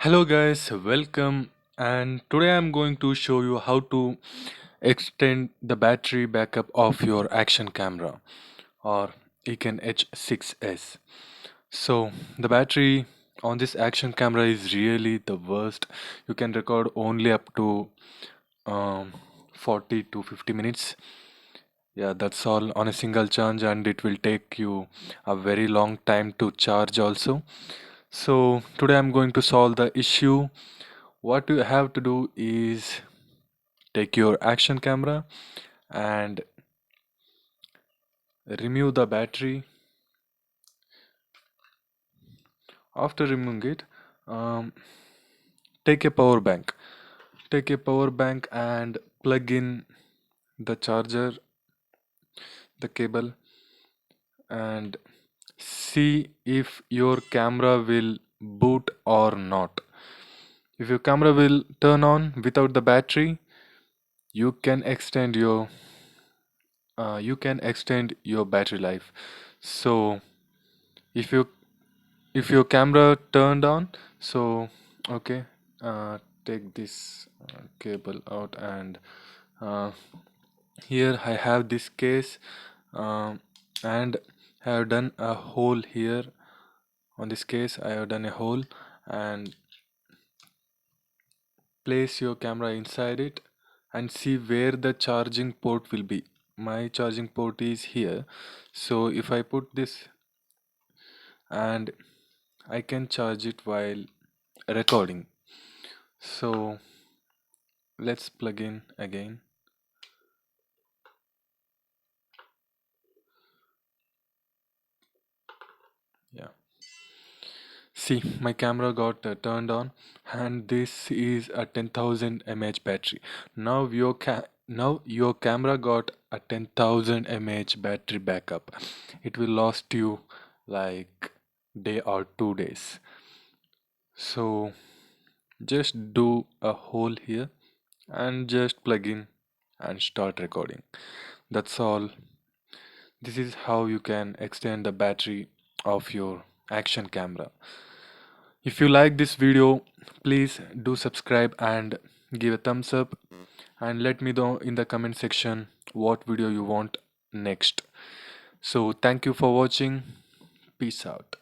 Hello guys, welcome, and today I'm going to show you how to extend the battery backup of your action camera or Eken H6s. So the battery on this action camera is really the worst. You can record only up to um, 40 to 50 minutes. Yeah, that's all on a single charge, and it will take you a very long time to charge also. So today I'm going to solve the issue. What you have to do is take your action camera and remove the battery. After removing it, um, take a power bank. Take a power bank and plug in the charger, the cable, and see if your camera will boot or not. If your camera will turn on without the battery, you can extend your battery life. So if you if your camera turned on, so okay, take this cable out, and uh, here I have this case, um, and I have done a hole here. On this case I have done a hole, and place your camera inside it and see where the charging port will be. My charging port is here, so if I put this, and I can charge it while recording. So let's plug in again. Yeah, see, my camera got turned on, and this is a 10,000 mAh battery. Now your camera got a 10,000 mAh battery backup. It will last you like day or 2 days. So just do a hole here and just plug in and start recording. That's all. This is how you can extend the battery of your action camera. If you like this video, please do subscribe and give a thumbs up, and let me know in the comment section what video you want next. So thank you for watching. Peace out.